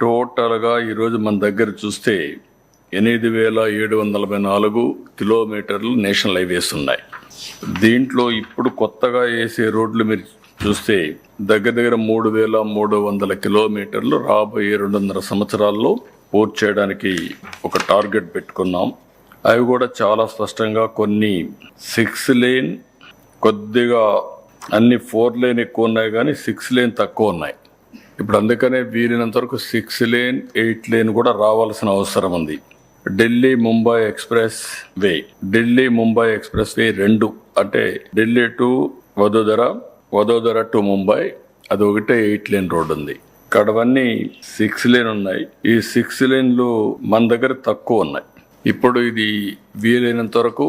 టోటల్గా ఈరోజు మన దగ్గర చూస్తే 8,744 కిలోమీటర్లు నేషనల్ హైవేస్ ఉన్నాయి. దీంట్లో ఇప్పుడు కొత్తగా వేసే రోడ్లు మీరు చూస్తే దగ్గర 3,300 కిలోమీటర్లు రాబోయే 2.5 సంవత్సరాల్లో పూర్తి చేయడానికి ఒక టార్గెట్ పెట్టుకున్నాం. అవి కూడా చాలా స్పష్టంగా కొన్ని 6 లేన్, కొద్దిగా అన్ని 4 లేన్ ఎక్కువ ఉన్నాయి కానీ 6 లేన్ తక్కువ ఉన్నాయి. ఇప్పుడు అందుకనే వీలైనంత వరకు 6 లేన్ 8 లేన్ కూడా రావాల్సిన అవసరం ఉంది. ఢిల్లీ ముంబై ఎక్స్ప్రెస్ వే 2 అంటే ఢిల్లీ టు వదోదర టు ముంబై అది ఒకటే 8 లేన్ రోడ్ ఉంది. ఇక్కడవన్నీ 6 లేన్ ఉన్నాయి. ఈ 6 లేన్లు మన దగ్గర తక్కువ ఉన్నాయి. ఇప్పుడు ఇది వీలైనంత వరకు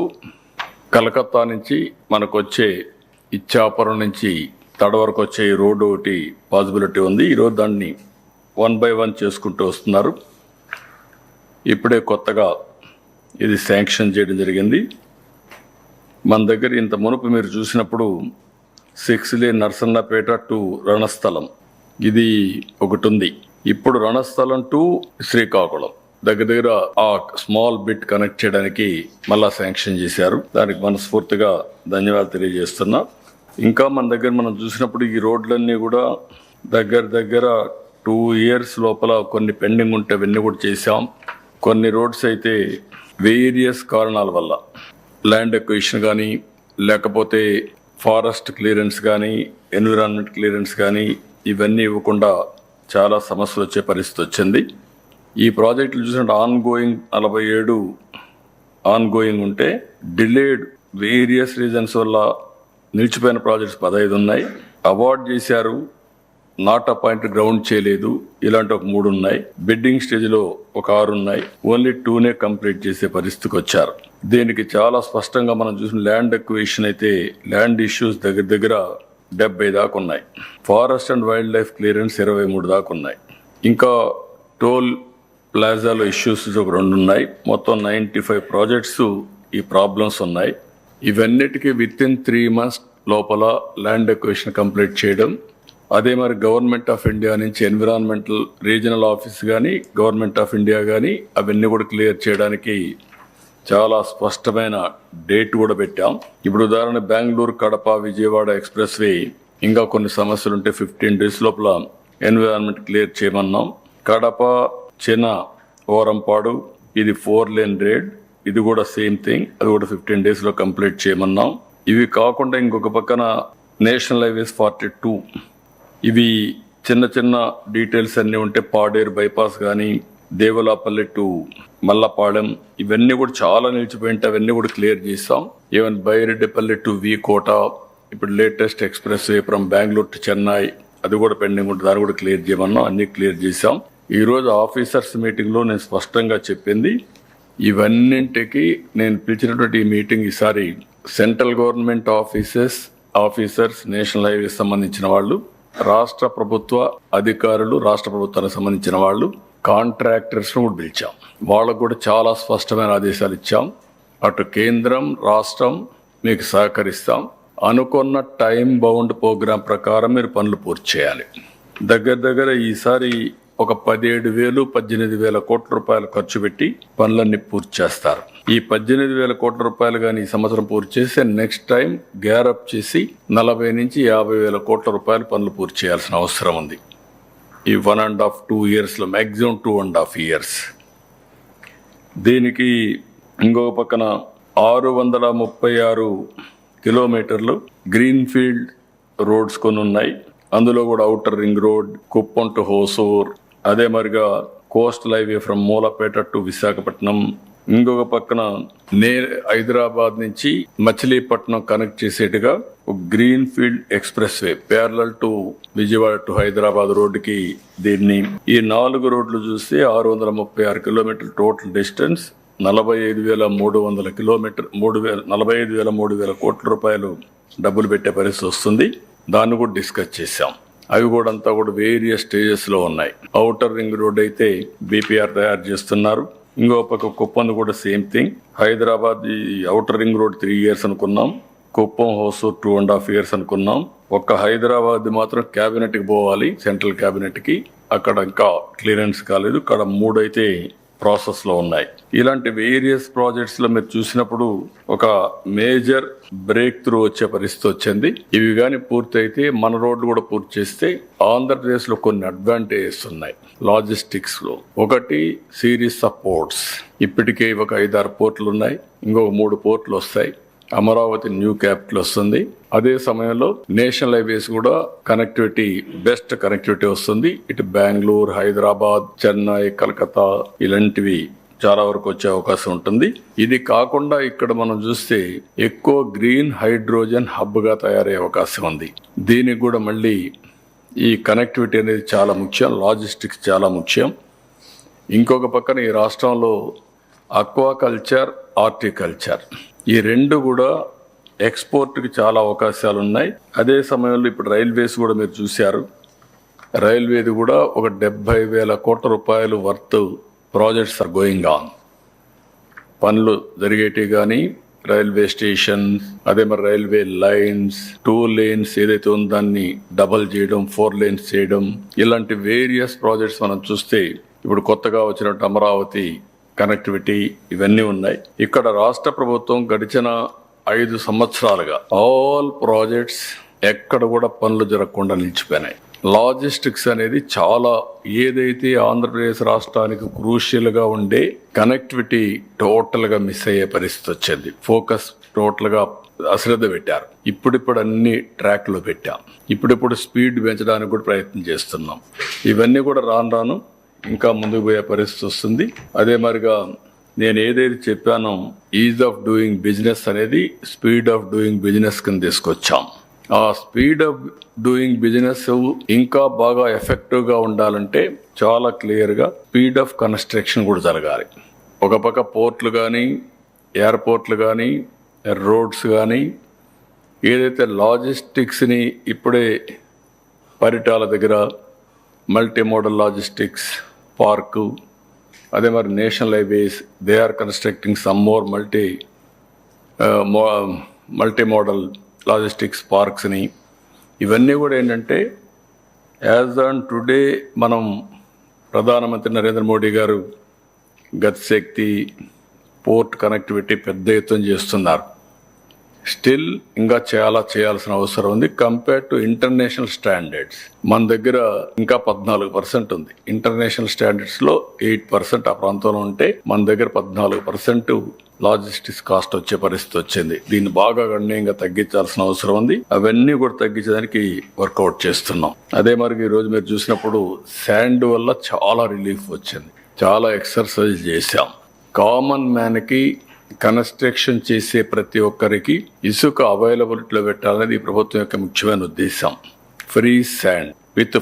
కలకత్తా నుంచి మనకు వచ్చే ఇచ్చాపురం నుంచి తడ వరకు వచ్చే ఈ రోడ్డు ఒకటి పాసిబిలిటీ ఉంది. ఈరోజు దాన్ని 1 by 1 చేసుకుంటూ వస్తున్నారు. ఇప్పుడే కొత్తగా ఇది శాంక్షన్ చేయడం జరిగింది. మన దగ్గర ఇంత మునుపు మీరు చూసినప్పుడు 6 లేన్ నరసన్నపేట టు రణస్థలం ఇది ఒకటి ఉంది. ఇప్పుడు రణస్థలం టు శ్రీకాకుళం దగ్గర ఆ స్మాల్ బిట్ కనెక్ట్ చేయడానికి మళ్ళా శాంక్షన్ చేశారు. దానికి మనస్ఫూర్తిగా ధన్యవాదాలు తెలియజేస్తున్నా. ఇంకా మన దగ్గర మనం చూసినప్పుడు ఈ రోడ్లన్నీ కూడా దగ్గర 2 years లోపల కొన్ని పెండింగ్ ఉంటే అవన్నీ కూడా చేశాం. కొన్ని రోడ్స్ అయితే వేరియస్ కారణాల వల్ల ల్యాండ్ ఎక్విజిషన్ కానీ లేకపోతే ఫారెస్ట్ క్లియరెన్స్ కానీ ఎన్విరాన్మెంట్ క్లియరెన్స్ కానీ ఇవన్నీ ఇవ్వకుండా చాలా సమస్యలు వచ్చే పరిస్థితి వచ్చింది. ఈ ప్రాజెక్టులు చూసినట్టు ఆన్గోయింగ్ 47 ఆన్గోయింగ్ ఉంటే డిలేడ్ వేరియస్ రీజన్స్ వల్ల నిలిచిపోయిన ప్రాజెక్ట్స్ 15 ఉన్నాయి. అవార్డ్ చేశారు, నాట్ అపాయింట్ గ్రౌండ్ చేయలేదు, ఇలాంటి ఒక 3 ఉన్నాయి. బిడ్డింగ్ స్టేజ్లో ఒక 6 ఉన్నాయి. ఓన్లీ 2నే కంప్లీట్ చేసే పరిస్థితికి వచ్చారు. దీనికి చాలా స్పష్టంగా మనం చూసిన ల్యాండ్ ఎక్విజిషన్ అయితే ల్యాండ్ ఇష్యూస్ దగ్గర 70 దాకా ఉన్నాయి. Forest and wild life clearance 23 దాకా ఉన్నాయి. ఇంకా టోల్ ప్లాజాలో ఇష్యూస్ ఒక 2 ఉన్నాయి. మొత్తం 95 ప్రాజెక్ట్స్ ఈ ప్రాబ్లమ్స్ ఉన్నాయి. ఇవన్నిటికీ విత్-ఇన్ 3 months లోపల ల్యాండ్ ఎక్విజిషన్ కంప్లీట్ చేయడం. అదే మరి గవర్నమెంట్ ఆఫ్ ఇండియా నుంచి ఎన్విరాన్మెంటల్ రీజనల్ ఆఫీస్ కానీ గవర్నమెంట్ ఆఫ్ ఇండియా కానీ అవన్నీ కూడా క్లియర్ చేయడానికి చాలా స్పష్టమైన డేట్ కూడా పెట్టాం. ఇప్పుడు ఉదాహరణ బెంగళూరు కడప విజయవాడ ఎక్స్ప్రెస్ వే ఇంకా కొన్ని సమస్యలు ఉంటే 15 days లోపల ఎన్విరాన్మెంట్ క్లియర్ చేయమన్నాం. కడప చిన్న ఓరంపాడు ఇది 4 lane రేడ్, ఇది కూడా సేమ్ థింగ్, అది కూడా 15 days లో కంప్లీట్ చేయమన్నాం. ఇవి కాకుండా ఇంకొక పక్కన నేషనల్ హైవేస్ 42 ఇవి చిన్న డీటెయిల్స్ అన్నీ ఉంటే పాడేరు బైపాస్ కానీ దేవలాపల్లి టు మల్లపాలెం ఇవన్నీ కూడా చాలా నిలిచిపోయింటే అవన్నీ కూడా క్లియర్ చేస్తాం. ఈవెన్ బైరెడ్డిపల్లి టు కోట ఇప్పుడు latest express way from Bengaluru to Chennai అది కూడా పెండింగ్ ఉంటుంది, దాన్ని కూడా క్లియర్ చేయమన్నాం. అన్ని క్లియర్ చేసాం. ఈరోజు ఆఫీసర్స్ మీటింగ్లో నేను స్పష్టంగా చెప్పింది ఇవన్నింటికి నేను పిలిచినటువంటి ఈ మీటింగ్ ఈసారి central government officers national highways సంబంధించిన వాళ్ళు, రాష్ట్ర ప్రభుత్వ అధికారులు, రాష్ట్ర ప్రభుత్వానికి సంబంధించిన వాళ్ళు, కాంట్రాక్టర్స్ను కూడా పిలిచాం. వాళ్ళకు కూడా చాలా స్పష్టమైన ఆదేశాలు ఇచ్చాం. అటు కేంద్రం రాష్ట్రం మీకు సహకరిస్తాం, అనుకున్న టైం బౌండ్ ప్రోగ్రాం ప్రకారం మీరు పనులు పూర్తి చేయాలి. దగ్గర ఈసారి ఒక 17,000-18,000 కోట్ల రూపాయలు ఖర్చు పెట్టి పనులన్నీ పూర్తి చేస్తారు. ఈ 18,000 కోట్ల రూపాయలు కానీ ఈ సంవత్సరం పూర్తి చేస్తే నెక్స్ట్ టైం గ్యారప్ చేసి 40,000-50,000 కోట్ల రూపాయలు పనులు పూర్తి చేయాల్సిన అవసరం ఉంది. ఈ 1.5-2 yearsలో మ్యాక్సిమం 2.5 years. దీనికి ఇంకొక పక్కన 636 కిలోమీటర్లు గ్రీన్ ఫీల్డ్ రోడ్స్ కొన్ని ఉన్నాయి. అందులో కూడా outer ring road, Kuppam to Hosur, అదే మరిగా coastal highway from Moolapeta to Visakhapatnam, ఇంకొక పక్కన హైదరాబాద్ నుంచి మచిలీపట్నం కనెక్ట్ చేసేట్టుగా ఒక green field expressway parallel to Vijayawada to Hyderabad రోడ్డుకి దీన్ని. ఈ 4 రోడ్లు చూస్తే 636 కిలోమీటర్ల టోటల్ డిస్టెన్స్, 45,300 కిలోమీటర్ 45,000 కోట్ల రూపాయలు డబ్బులు పెట్టే పరిస్థితి వస్తుంది. దాన్ని కూడా డిస్కస్ చేశాం. అవి కూడా అంతా కూడా వేరియస్ స్టేజెస్లో ఉన్నాయి. ఔటర్ రింగ్ రోడ్ అయితే బీపీఆర్ తయారు చేస్తున్నారు. ఇంకో పక్క కుప్పం కూడా సేమ్ థింగ్. హైదరాబాద్ ఈ ఔటర్ రింగ్ రోడ్ 3 years అనుకున్నాం, కుప్పం హోసూర్ 2.5 years అనుకున్నాం. ఒక్క హైదరాబాద్ మాత్రం క్యాబినెట్కి పోవాలి, సెంట్రల్ క్యాబినెట్కి. అక్కడ ఇంకా క్లియరెన్స్ కాలేదు. ఇక్కడ 3 అయితే ప్రాసెస్లో ఉన్నాయి. ఇలాంటి వేరియస్ ప్రాజెక్ట్స్లో మీరు చూసినప్పుడు ఒక మేజర్ బ్రేక్ త్రూ వచ్చే పరిస్థితి వచ్చింది. ఇవి కానీ పూర్తయితే మన రోడ్లు కూడా పూర్తి చేస్తే ఆంధ్రప్రదేశ్లో కొన్ని అడ్వాంటేజెస్ ఉన్నాయి లాజిస్టిక్స్లో. ఒకటి సిరీస్ ఆఫ్ పోర్ట్స్. ఇప్పటికే ఒక 5-6 పోర్ట్లు ఉన్నాయి, ఇంకొక 3 పోర్ట్లు వస్తాయి. అమరావతి న్యూ క్యాపిటల్ వస్తుంది. అదే సమయంలో నేషనల్ హైవేస్ కూడా కనెక్టివిటీ, బెస్ట్ కనెక్టివిటీ వస్తుంది. ఇటు బెంగళూరు, హైదరాబాద్, చెన్నై, కలకత్తా ఇలాంటివి చాలా వరకు వచ్చే అవకాశం ఉంటుంది. ఇది కాకుండా ఇక్కడ మనం చూస్తే ఎక్కువ గ్రీన్ హైడ్రోజన్ హబ్గా తయారయ్యే అవకాశం ఉంది. దీనికి కూడా మళ్ళీ ఈ కనెక్టివిటీ అనేది చాలా ముఖ్యం, లాజిస్టిక్స్ చాలా ముఖ్యం. ఇంకొక పక్కన ఈ రాష్ట్రంలో అక్వాకల్చర్, హార్టికల్చర్ ఈ 2 కూడా ఎక్స్పోర్ట్కి చాలా అవకాశాలు ఉన్నాయి. అదే సమయంలో ఇప్పుడు రైల్వేస్ కూడా మీరు చూశారు. రైల్వేది కూడా ఒక 70,000 కోట్ల రూపాయలు worth projects are going on. పనులు జరిగేటి కానీ రైల్వే స్టేషన్, అదే మరి రైల్వే లైన్స్, 2 lanes ఏదైతే ఉందో దాన్ని డబల్ చేయడం, 4 lanes చేయడం, ఇలాంటి వేరియస్ ప్రాజెక్ట్స్ మనం చూస్తే ఇప్పుడు కొత్తగా వచ్చినట్టు అమరావతి కనెక్టివిటీ ఇవన్నీ ఉన్నాయి. ఇక్కడ రాష్ట్ర ప్రభుత్వం గడిచిన 5 సంవత్సరాలుగా ఆల్ ప్రాజెక్ట్స్ ఎక్కడ కూడా పనులు జరగకుండా నిలిచిపోయినాయి. లాజిస్టిక్స్ అనేది చాలా, ఏదైతే ఆంధ్రప్రదేశ్ రాష్ట్రానికి క్రూషియల్గా ఉండే కనెక్టివిటీ టోటల్గా మిస్ అయ్యే పరిస్థితి వచ్చింది. ఫోకస్ టోటల్గా అశ్రద్ధ పెట్టారు. ఇప్పుడిప్పుడు అన్ని ట్రాక్లో పెట్టాం. ఇప్పుడిప్పుడు స్పీడ్ పెంచడానికి కూడా ప్రయత్నం చేస్తున్నాం. ఇవన్నీ కూడా రాను ఇంకా ముందుకు పోయే పరిస్థితి వస్తుంది. అదే మరిగా నేను ఏదైతే చెప్పానో ఈజ్ ఆఫ్ డూయింగ్ బిజినెస్ అనేది స్పీడ్ ఆఫ్ డూయింగ్ బిజినెస్ కింద తీసుకొచ్చాం. ఆ స్పీడ్ ఆఫ్ డూయింగ్ బిజినెస్ ఇంకా బాగా ఎఫెక్టివ్గా ఉండాలంటే చాలా క్లియర్గా స్పీడ్ ఆఫ్ కన్స్ట్రక్షన్ కూడా జరగాలి. ఒక పక్క పోర్ట్లు కానీ, ఎయిర్పోర్ట్లు కానీ, రోడ్స్ కానీ, ఏదైతే లాజిస్టిక్స్ని ఇప్పుడే పరిటాల దగ్గర మల్టీ మోడల్ లాజిస్టిక్స్ పార్కు, అదే మరి national highways, they are constructing some more multi modal logistics పార్క్స్ని. ఇవన్నీ కూడా ఏంటంటే యాజ్ ఆన్ టుడే మనం ప్రధానమంత్రి నరేంద్ర మోడీ గారు గతిశక్తి, పోర్ట్ కనెక్టివిటీ పెద్ద ఎత్తున చేస్తున్నారు. స్టిల్ ఇంకా చాలా చేయాల్సిన అవసరం ఉంది. కంపేర్ టు ఇంటర్నేషనల్ స్టాండర్డ్స్ మన దగ్గర ఇంకా 14% ఉంది. ఇంటర్నేషనల్ స్టాండర్డ్స్లో 8% ఆ ప్రాంతంలో ఉంటే మన దగ్గర 14% లాజిస్టిక్స్ కాస్ట్ వచ్చే పరిస్థితి వచ్చింది. దీన్ని బాగా గణనీయంగా తగ్గించాల్సిన అవసరం ఉంది. అవన్నీ కూడా తగ్గించడానికి వర్కౌట్ చేస్తున్నాం. అదే మరి ఈరోజు మీరు చూసినప్పుడు శాండ్ వల్ల చాలా రిలీఫ్ వచ్చింది. చాలా ఎక్సర్సైజ్ చేశాం. కామన్ మ్యాన్కి, కన్స్ట్రక్షన్ చేసే ప్రతి ఒక్కరికి ఇసుక అవైలబిలిటీలో పెట్టాలనేది ఈ ప్రభుత్వం యొక్క ముఖ్యమైన ఉద్దేశం. Free sand with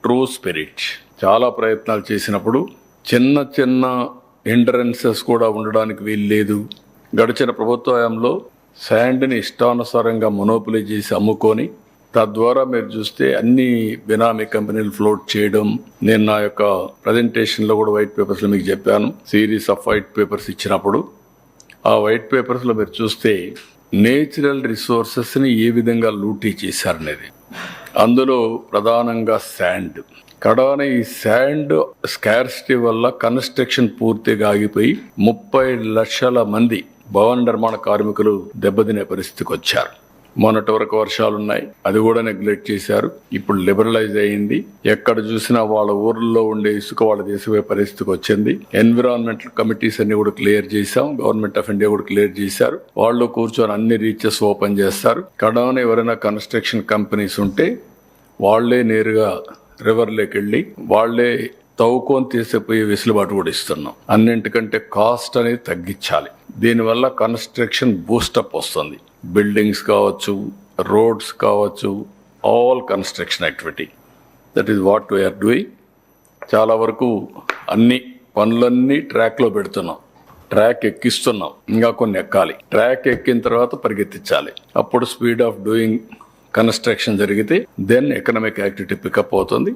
true spirit. చాలా ప్రయత్నాలు చేసినప్పుడు చిన్న చిన్న హిండ్రెన్సెస్ కూడా ఉండడానికి వీలు లేదు. గడిచిన ప్రభుత్వంలో శాండ్ని ఇష్టానుసారంగా మొనోపొలీ చేసి అమ్ముకొని, తద్వారా మీరు చూస్తే అన్ని బినామీ కంపెనీలు ఫ్లోట్ చేయడం. నేను నా యొక్క ప్రజెంటేషన్లో కూడా వైట్ పేపర్స్లో మీకు చెప్పాను. సిరీస్ ఆఫ్ వైట్ పేపర్స్ ఇచ్చినప్పుడు ఆ వైట్ పేపర్స్లో మీరు చూస్తే నేచురల్ రిసోర్సెస్ని ఏ విధంగా లూటీ చేశారనేది. అందులో ప్రధానంగా శాండ్. కడాన ఈ శాండ్ స్కార్సిటీ వల్ల కన్స్ట్రక్షన్ పూర్తిగా ఆగిపోయి 30 లక్షల మంది భవన నిర్మాణ కార్మికులు దెబ్బతినే పరిస్థితికి వచ్చారు. మొన్నటి వరకు వర్షాలున్నాయి, అది కూడా నెగ్లెక్ట్ చేశారు. ఇప్పుడు లిబరలైజ్ అయ్యింది. ఎక్కడ చూసినా వాళ్ళ ఊర్లో ఉండే ఇసుక వాళ్ళ దేశమే పరిస్థితికి వచ్చింది. ఎన్విరాన్మెంటల్ కమిటీస్ అన్ని కూడా క్లియర్ చేశాం. గవర్నమెంట్ ఆఫ్ ఇండియా కూడా క్లియర్ చేశారు. వాళ్ళు కూర్చొని అన్ని రీచెస్ ఓపెన్ చేస్తారు. కడాన ఎవరైనా కన్స్ట్రక్షన్ కంపెనీస్ ఉంటే వాళ్లే నేరుగా రివర్లోకి వెళ్ళి వాళ్లే తవ్వుకొని తీసిపోయే వెసులుబాటు కూడా ఇస్తున్నాం. అన్నింటికంటే కాస్ట్ అనేది తగ్గించాలి. దీనివల్ల కన్స్ట్రక్షన్ బూస్టప్ వస్తుంది. బిల్డింగ్స్ కావచ్చు, రోడ్స్ కావచ్చు, all construction activity. That is what we are doing. చాలా వరకు అన్ని పనులన్నీ ట్రాక్లో పెడుతున్నాం. ట్రాక్ ఎక్కిస్తున్నాం, ఇంకా కొన్ని ఎక్కాలి. ట్రాక్ ఎక్కిన తర్వాత పరిగెత్తించాలి. అప్పుడు స్పీడ్ ఆఫ్ డూయింగ్ కన్స్ట్రక్షన్ జరిగితే దెన్ ఎకనామిక్ యాక్టివిటీ పికప్ అవుతుంది.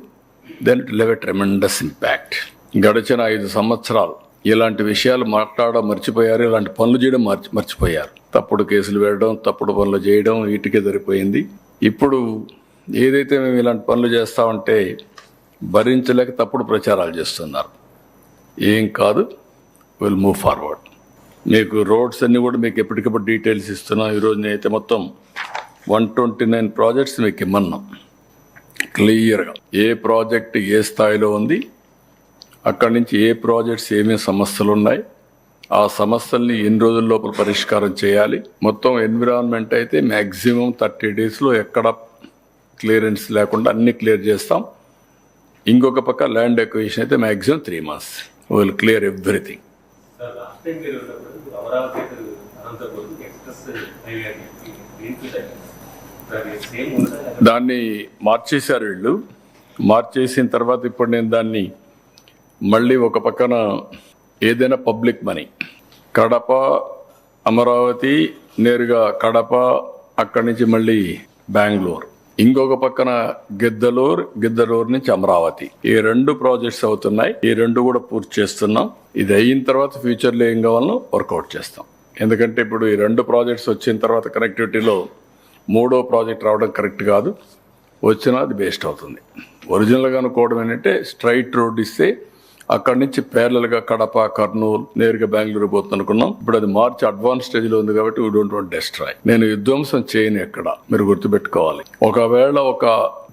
Then it will have a tremendous impact. గడిచిన 5 సంవత్సరాలు ఇలాంటి విషయాలు మాట్లాడడం మర్చిపోయారు. ఇలాంటి పనులు చేయడం మర్చిపోయారు. తప్పుడు కేసులు వేయడం, తప్పుడు పనులు చేయడం, వీటికే సరిపోయింది. ఇప్పుడు ఏదైతే మేము ఇలాంటి పనులు చేస్తామంటే భరించలేక తప్పుడు ప్రచారాలు చేస్తున్నారు. ఏం కాదు, విల్ మూవ్ ఫార్వర్డ్. మీకు రోడ్స్ అన్నీ కూడా మీకు ఎప్పటికప్పుడు డీటెయిల్స్ ఇస్తున్నాం. ఈరోజు నేనైతే మొత్తం 129 ప్రాజెక్ట్స్ మీకు ఇమ్మన్నాం క్లియర్గా. ఏ ప్రాజెక్ట్ ఏ స్థాయిలో ఉంది, అక్కడి నుంచి ఏ ప్రాజెక్ట్స్ ఏమేమి సమస్యలు ఉన్నాయి, ఆ సమస్యల్ని ఎన్ని రోజుల లోపల పరిష్కారం చేయాలి. మొత్తం ఎన్విరాన్మెంట్ అయితే మ్యాక్సిమం 30 డేస్లో ఎక్కడ క్లియరెన్స్ లేకుండా అన్ని క్లియర్ చేస్తాం. ఇంకొక పక్క ల్యాండ్ ఎక్విజిషన్ అయితే maximum 3 months will clear everything. దాన్ని మార్చేశారు వీళ్ళు. మార్చేసిన తర్వాత ఇప్పుడు నేను దాన్ని మళ్ళీ ఒక పక్కన ఏదైనా పబ్లిక్ మనీ, కడప అమరావతి నేరుగా కడప, అక్కడి నుంచి మళ్ళీ బెంగళూరు, ఇంకొక పక్కన గిద్దలూరు నుంచి అమరావతి, ఈ 2 ప్రాజెక్ట్స్ అవుతున్నాయి. ఈ 2 కూడా పూర్తి చేస్తున్నాం. ఇది అయిన తర్వాత ఫ్యూచర్లో ఏం కావాలనో వర్కౌట్ చేస్తాం. ఎందుకంటే ఇప్పుడు ఈ 2 ప్రాజెక్ట్స్ వచ్చిన తర్వాత కనెక్టివిటీలో 3వ ప్రాజెక్ట్ రావడం కరెక్ట్ కాదు. వచ్చినా అది వేస్ట్ అవుతుంది. ఒరిజినల్గా అనుకోవడం ఏంటంటే స్ట్రైట్ రోడ్ ఇస్తే అక్కడి నుంచి ప్యారలల్గా కడప, కర్నూలు, నేరుగా బెంగళూరు పోతుంది అనుకున్నాం. ఇప్పుడు అది మార్చి అడ్వాన్స్ స్టేజ్లో ఉంది కాబట్టి వీ డోంట్ వాంట్ డెస్ట్రాయ్. నేను విధ్వంసం చేయను ఎక్కడ, మీరు గుర్తుపెట్టుకోవాలి. ఒకవేళ ఒక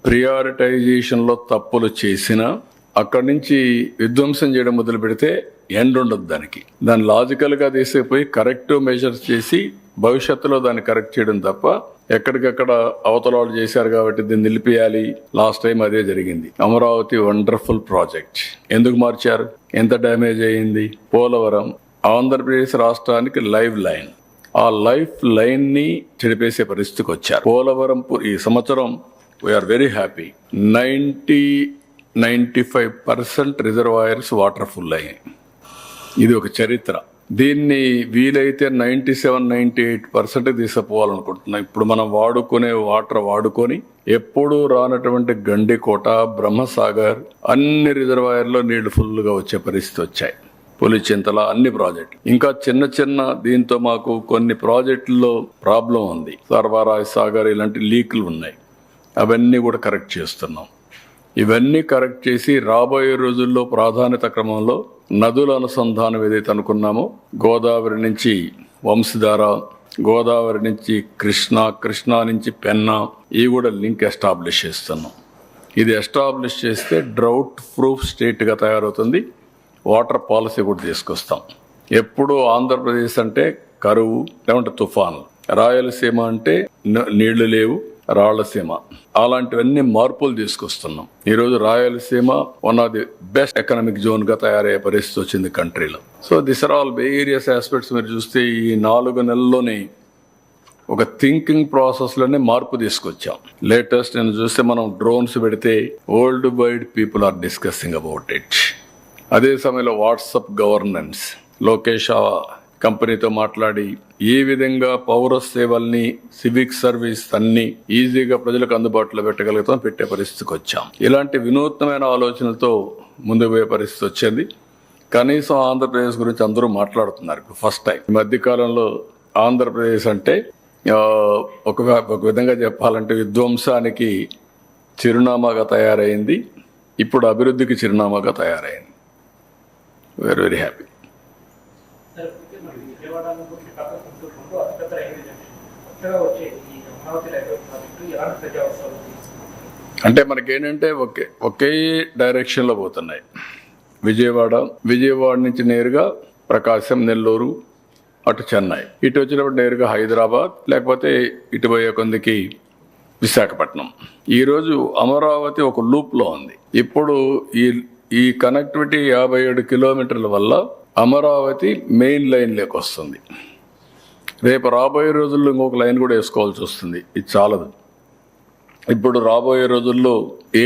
ప్రియారిటైజేషన్లో తప్పులు చేసినా అక్కడి నుంచి విధ్వంసం చేయడం మొదలు పెడితే ఎండ్ ఉండదు దానికి. దాన్ని లాజికల్గా తీసుకుపోయి కరెక్టివ్ మెజర్స్ చేసి భవిష్యత్తులో దాన్ని కరెక్ట్ చేయడం తప్ప ఎక్కడికక్కడ అవతలాలు చేశారు కాబట్టి దీన్ని నిలిపేయాలి. లాస్ట్ టైం అదే జరిగింది. అమరావతి వండర్ఫుల్ ప్రాజెక్ట్ ఎందుకు మార్చారు? ఎంత డ్యామేజ్ అయ్యింది? పోలవరం ఆంధ్రప్రదేశ్ రాష్ట్రానికి లైఫ్ లైన్, ఆ లైఫ్ లైన్ ని చెడిపేసే పరిస్థితికి వచ్చారు. పోలవరం ఈ సంవత్సరం we are very, 95% reservoirs water full అయ్యాయి. ఇది ఒక చరిత్ర. దీన్ని వీలైతే 97-98% తీసుకుపోవాలనుకుంటున్నాం. ఇప్పుడు మనం వాడుకునే వాటర్ వాడుకొని ఎప్పుడూ రానటువంటి గండికోట, బ్రహ్మసాగర్ అన్ని రిజర్వాయర్లో నీళ్లు ఫుల్గా వచ్చే పరిస్థితి వచ్చాయి. పులిచింతల అన్ని ప్రాజెక్టులు. ఇంకా చిన్న దీంతో మాకు కొన్ని ప్రాజెక్టుల్లో ప్రాబ్లం ఉంది. సర్వరాయ్ సాగర్ ఇలాంటి లీకులు ఉన్నాయి. అవన్నీ కూడా కరెక్ట్ చేస్తున్నాం. ఇవన్నీ కరెక్ట్ చేసి రాబోయే రోజుల్లో ప్రాధాన్యత క్రమంలో నదుల అనుసంధానం ఏదైతే అనుకున్నామో, గోదావరి నుంచి వంశధార, గోదావరి నుంచి కృష్ణా నుంచి పెన్నా, ఇవి కూడా లింక్ ఎస్టాబ్లిష్ చేస్తున్నాం. ఇది ఎస్టాబ్లిష్ చేస్తే డ్రౌట్ ప్రూఫ్ స్టేట్గా తయారవుతుంది. వాటర్ పాలసీ కూడా తీసుకొస్తాం. ఎప్పుడు ఆంధ్రప్రదేశ్ అంటే కరువు లేకుంటే తుఫాను, రాయలసీమ అంటే నీళ్లు లేవు, రాళ్లసీమ, అలాంటివన్నీ మార్పులు తీసుకొస్తున్నాం. ఈరోజు Rayalaseema one of the best economic zone గా తయారయ్యే పరిస్థితి వచ్చింది కంట్రీలో. So this are all various aspects. మీరు చూస్తే ఈ 4 నెలల్లోనే ఒక థింకింగ్ ప్రాసెస్ లోనే మార్పు తీసుకొచ్చాం. లేటెస్ట్ నేను చూస్తే మనం డ్రోన్స్ పెడితే world wide people are discussing about it. అదే సమయంలో వాట్సాప్ గవర్నెన్స్, లోకేష్ కంపెనీతో మాట్లాడి ఏ విధంగా పౌర సేవల్ని, సివిక్ సర్వీస్ అన్ని ఈజీగా ప్రజలకు అందుబాటులో పెట్టగలుగుతాం, పెట్టే పరిస్థితికి వచ్చాం. ఇలాంటి వినూత్నమైన ఆలోచనలతో ముందుకు పోయే పరిస్థితి వచ్చింది. కనీసం ఆంధ్రప్రదేశ్ గురించి అందరూ మాట్లాడుతున్నారు. ఫస్ట్ టైం ఈ మధ్యకాలంలో ఆంధ్రప్రదేశ్ అంటే ఒక విధంగా చెప్పాలంటే విధ్వంసానికి చిరునామాగా తయారైంది. ఇప్పుడు అభివృద్ధికి చిరునామాగా తయారైంది. Very very happy. అంటే మనకేంటంటే ఒకే డైరెక్షన్లో పోతున్నాయి. విజయవాడ నుంచి నేరుగా ప్రకాశం, నెల్లూరు, అటు చెన్నై, ఇటు వచ్చినప్పుడు నేరుగా హైదరాబాద్, లేకపోతే ఇటు పోయే కొందికి విశాఖపట్నం. ఈరోజు అమరావతి ఒక లూప్లో ఉంది. ఇప్పుడు ఈ కనెక్టివిటీ 57 కిలోమీటర్ల వల్ల అమరావతి మెయిన్ లైన్లోకి వస్తుంది. రేపు రాబోయే రోజుల్లో ఇంకొక లైన్ కూడా వేసుకోవాల్సి వస్తుంది. ఇది చాలదు. ఇప్పుడు రాబోయే రోజుల్లో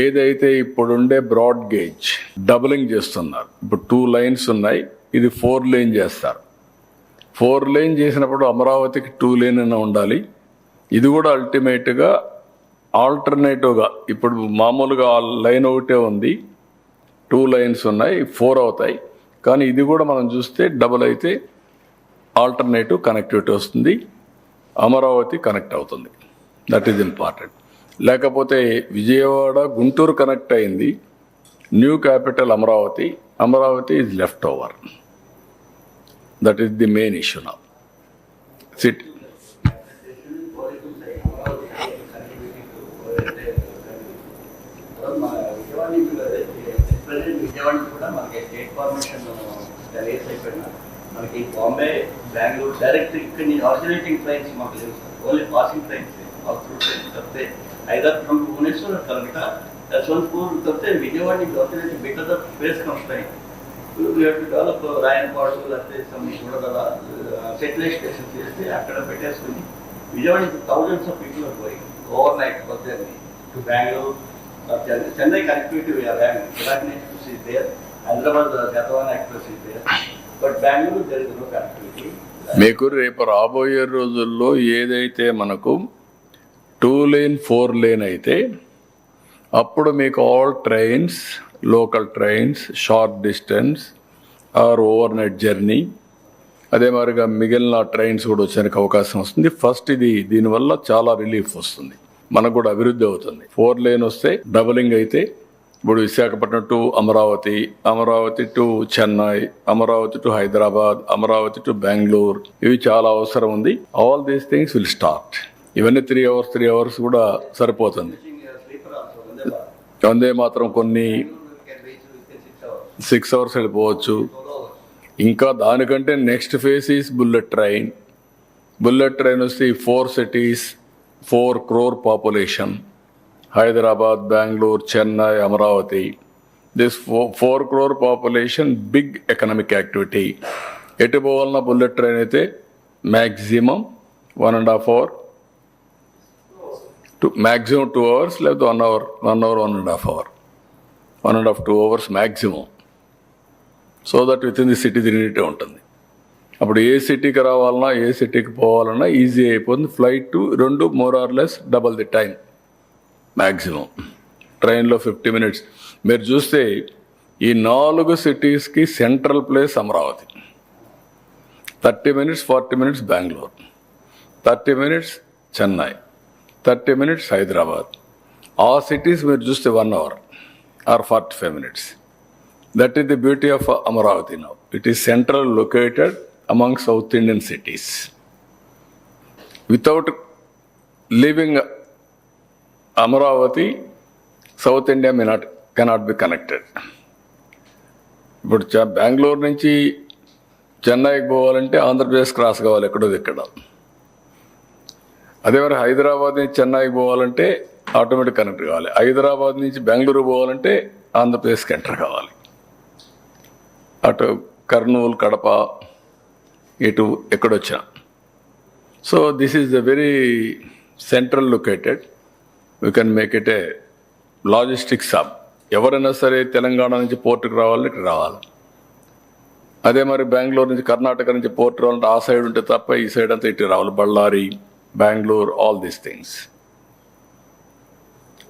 ఏదైతే ఇప్పుడుండే బ్రాడ్ గేజ్ డబులింగ్ చేస్తున్నారు. ఇప్పుడు 2 లైన్స్ ఉన్నాయి, ఇది 4 లేన్ చేస్తారు. 4 లేన్ చేసినప్పుడు అమరావతికి 2 లేన్ అయినా ఉండాలి. ఇది కూడా అల్టిమేట్గా ఆల్టర్నేటివ్గా, ఇప్పుడు మామూలుగా లైన్ ఒకటే ఉంది, 2 లైన్స్ ఉన్నాయి, 4 అవుతాయి. కానీ ఇది కూడా మనం చూస్తే డబుల్ అయితే ఆల్టర్నేటివ్ కనెక్టివిటీ వస్తుంది, అమరావతి కనెక్ట్ అవుతుంది. That is important. లేకపోతే విజయవాడ గుంటూరు కనెక్ట్ అయింది, New capital Amravati. Amravati is left over. That is the main issue now. City. Vijayawada కూడా మనకి స్టేట్ ఫార్మేషన్ రేస్ అయిపోయినా మనకి బాంబే బెంగళూరు డైరెక్ట్ ఇక్కడ ఆర్జినేటింగ్ ట్రైన్స్ మాకు లేవు sir. Only passing trains through trains తప్పితే ఐదర్ ఫ్రమ్ భువనేశ్వర్ కలకటా యశ్వంతపూర్ తప్పితే విజయవాడ నుంచి originating because of space constraint we have to develop Rayanapadu లేకపోతే కూడా సెటిలైట్ స్టేషన్ చేస్తే అక్కడ పెట్టేసుకుని విజయవాడ నుంచి thousands of people are going overnight వద్దని to Bengaluru. Chennai connectivity we are having. Iraqi Express is there. Hyderabad Gatwan Express is there. But Bangalore there is no connectivity. మీకు రేపు రాబోయే రోజుల్లో ఏదైతే మనకు 2 lane 4 lane అయితే అప్పుడు మీకు all trains, local trains, short distance or overnight journey, అదే మాదిరిగా మిగిలిన ట్రైన్స్ కూడా వచ్చేందుకు అవకాశం వస్తుంది. ఫస్ట్ ఇది దీనివల్ల చాలా రిలీఫ్ వస్తుంది, మనకు కూడా అభివృద్ధి అవుతుంది. 4 lane వస్తే డబలింగ్ అయితే ఇప్పుడు Visakhapatnam to Amaravati, Amaravati to Chennai, Amaravati to Hyderabad, Amaravati to Bengaluru, ఇవి చాలా అవసరం ఉంది. All these things will start. ఇవన్నీ 3 hours కూడా సరిపోతుంది. వందే మాత్రం కొన్ని 6 hours వెళ్ళిపోవచ్చు. ఇంకా దానికంటే next phase is bullet train. Bullet train వస్తే 4 cities, 4 crore population, Hyderabad, Bangalore, Chennai, Amravati. This 4 crore population, big economic activity. ఎటు పోవాలన్నా బుల్లెట్ ట్రైన్ అయితే మ్యాక్సిమం 1.5 hour, మ్యాక్సిమం 2 hours, లేకపోతే 1 hour, 1.5 hour, 1.5-2 hours maximum. So that with in the city తిరిగితే ఉంటుంది. అప్పుడు ఏ సిటీకి రావాలన్నా ఏ సిటీకి పోవాలన్నా ఈజీ అయిపోతుంది. Flight 2 more or less double the time maximum. ట్రైన్లో 50 minutes. మీరు చూస్తే ఈ 4 cities central place Amaravati. 30 minutes 40 minutes Bengaluru, 30 minutes Chennai, 30 minutes Hyderabad. ఆ సిటీస్ మీరు చూస్తే 1 hour or 45 minutes. That is the beauty of Amaravati now. It is central located among South Indian cities. Without leaving Amaravati, South India cannot be connected. ఇప్పుడు బెంగళూరు నుంచి చెన్నైకి పోవాలంటే Andhra Pradesh cross కావాలి ఎక్కడో ఇక్కడ. అదే మరి హైదరాబాద్ నుంచి చెన్నైకి పోవాలంటే ఆటోమేటిక్ కనెక్ట్ కావాలి. హైదరాబాద్ నుంచి బెంగళూరు పోవాలంటే ఆంధ్రప్రదేశ్కి ఎంటర్ కావాలి. అటు కర్నూలు, కడప, ఇటు ఎక్కడొచ్చా. So this is a very central located. We can make it a logistics hub. ఎవరైనా సరే తెలంగాణ నుంచి పోర్టుకు రావాలని ఇక్కడ రావాలి. అదే మరి బెంగళూరు నుంచి, కర్ణాటక నుంచి పోర్టు రావాలంటే ఆ సైడ్ ఉంటే తప్ప ఈ సైడ్ అంతా ఇటు రావాలి. Ballari, Bengaluru, all these things.